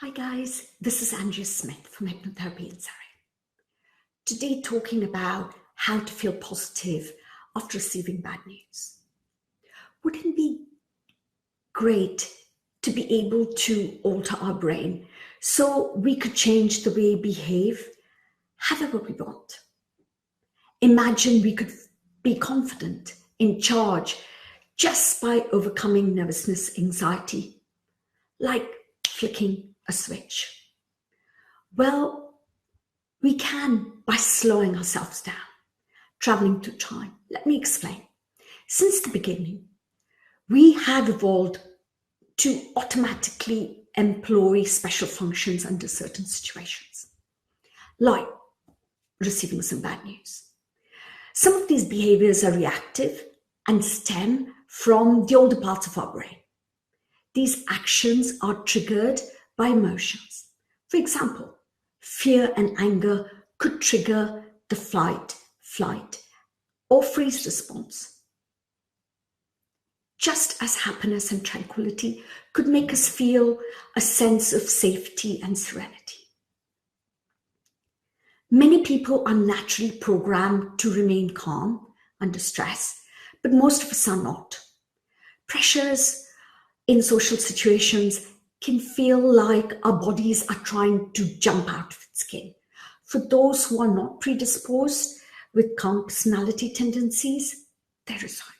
Hi guys, this is Andrea Smith from Hypnotherapy in Surrey. Today talking about how to feel positive after receiving bad news. Wouldn't it be great to be able to alter our brain so we could change the way we behave however we want? Imagine we could be confident, in charge, just by overcoming nervousness, anxiety, like flicking a switch. Well, we can by slowing ourselves down, traveling through time. Let me explain. Since the beginning, we have evolved to automatically employ special functions under certain situations, like receiving some bad news. Some of these behaviors are reactive and stem from the older parts of our brain. These actions are triggered by emotions. For example, fear and anger could trigger the fight, flight, or freeze response. Just as happiness and tranquility could make us feel a sense of safety and serenity. Many people are naturally programmed to remain calm under stress, but most of us are not. Pressures in social situations can feel like our bodies are trying to jump out of its skin. For those who are not predisposed with calm personality tendencies, there is hope.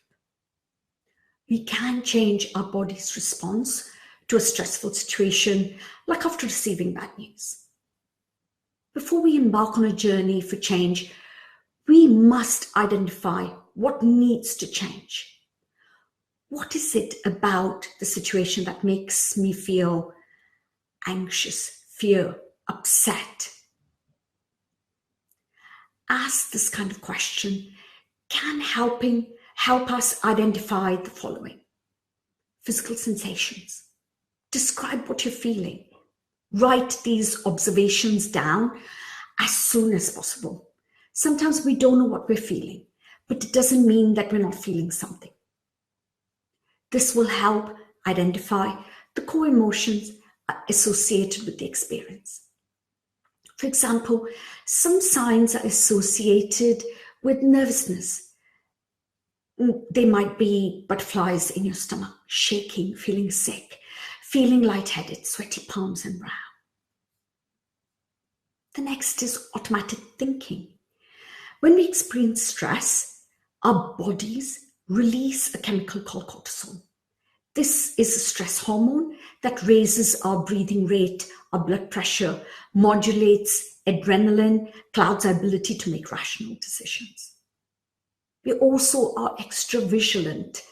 We can change our body's response to a stressful situation, like after receiving bad news. Before we embark on a journey for change, we must identify what needs to change. What is it about the situation that makes me feel anxious, fear, upset? Ask this kind of question can help us identify the following. Physical sensations. Describe what you're feeling. Write these observations down as soon as possible. Sometimes we don't know what we're feeling, but it doesn't mean that we're not feeling something. This will help identify the core emotions associated with the experience. For example, some signs are associated with nervousness. They might be butterflies in your stomach, shaking, feeling sick, feeling lightheaded, sweaty palms and brow. The next is automatic thinking. When we experience stress, our bodies release a chemical called cortisol. This is a stress hormone that raises our breathing rate, our blood pressure, modulates adrenaline, clouds our ability to make rational decisions. We also are extra vigilant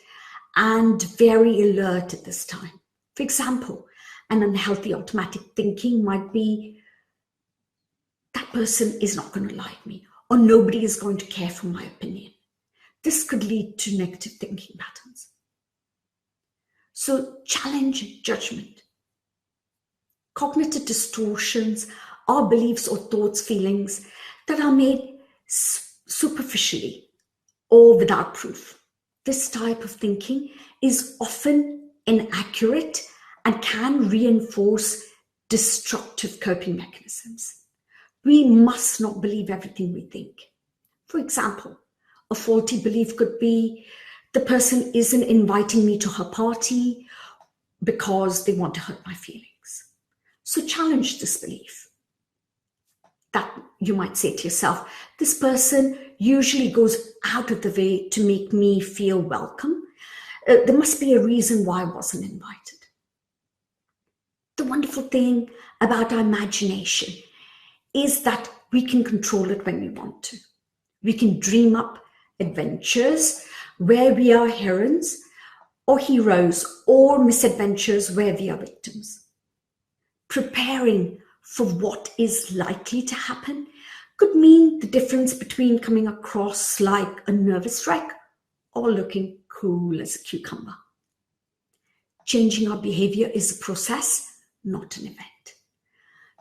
and very alert at this time. For example, an unhealthy automatic thinking might be, that person is not going to like me, or nobody is going to care for my opinion. This could lead to negative thinking patterns. So challenge judgment. Cognitive distortions are beliefs or thoughts, feelings that are made superficially or without proof. This type of thinking is often inaccurate and can reinforce destructive coping mechanisms. We must not believe everything we think. For example, a faulty belief could be, the person isn't inviting me to her party because they want to hurt my feelings. So challenge this belief. That you might say to yourself, this person usually goes out of the way to make me feel welcome. There must be a reason why I wasn't invited. The wonderful thing about our imagination is that we can control it when we want to. We can dream up adventures where we are heroines or heroes, or misadventures where we are victims. Preparing for what is likely to happen could mean the difference between coming across like a nervous wreck or looking cool as a cucumber. Changing our behavior is a process, not an event.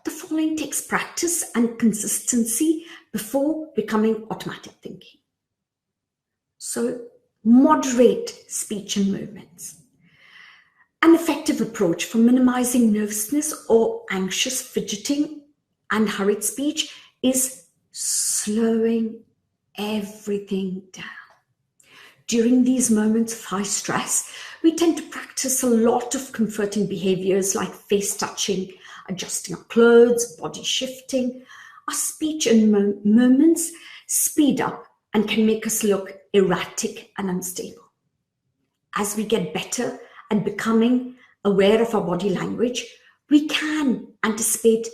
The following takes practice and consistency before becoming automatic thinking. So moderate speech and movements. An effective approach for minimizing nervousness or anxious fidgeting and hurried speech is slowing everything down. During these moments of high stress, we tend to practice a lot of comforting behaviors like face touching, adjusting our clothes, body shifting. Our speech and movements speed up and can make us look erratic and unstable. As we get better at becoming aware of our body language, we can anticipate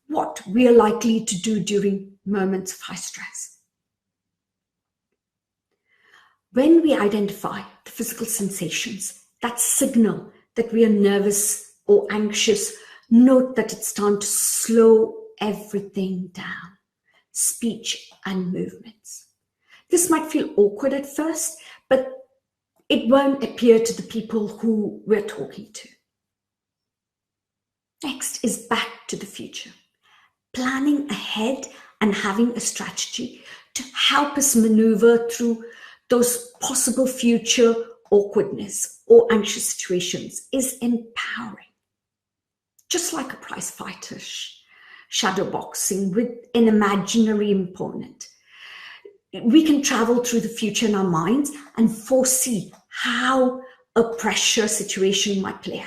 what we are likely to do during moments of high stress. When we identify the physical sensations that signal that we are nervous or anxious, note that it's time to slow everything down, speech and movements. This might feel awkward at first, but it won't appear to the people who we're talking to. Next is back to the future. Planning ahead and having a strategy to help us maneuver through those possible future awkwardness or anxious situations is empowering. Just like a prize fighter shadowboxing with an imaginary opponent, we can travel through the future in our minds and foresee how a pressure situation might play out.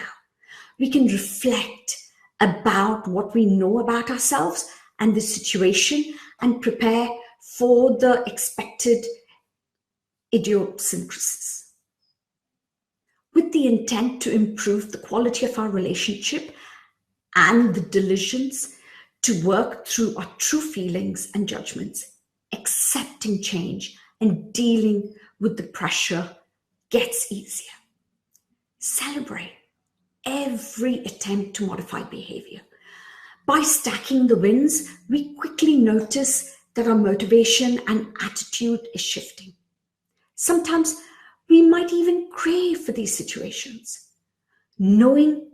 We can reflect about what we know about ourselves and the situation and prepare for the expected idiosyncrasies. With the intent to improve the quality of our relationship and the diligence to work through our true feelings and judgments, accepting change and dealing with the pressure gets easier. Celebrate every attempt to modify behavior. By stacking the wins, we quickly notice that our motivation and attitude is shifting. Sometimes we might even crave for these situations, knowing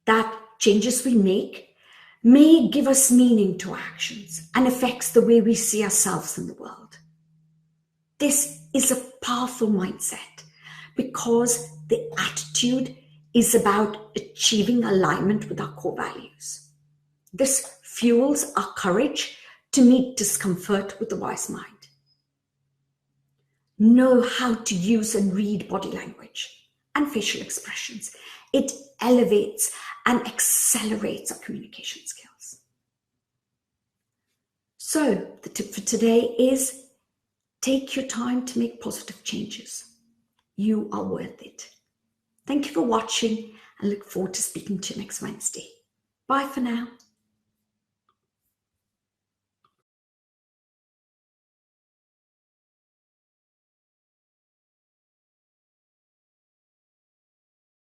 that changes we make may give us meaning to our actions and affects the way we see ourselves in the world. This is a powerful mindset because the attitude is about achieving alignment with our core values. This fuels our courage to meet discomfort with a wise mind. Know how to use and read body language and facial expressions. It elevates and accelerates our communication skills. So the tip for today is take your time to make positive changes. You are worth it. Thank you for watching and look forward to speaking to you next Wednesday. Bye for now.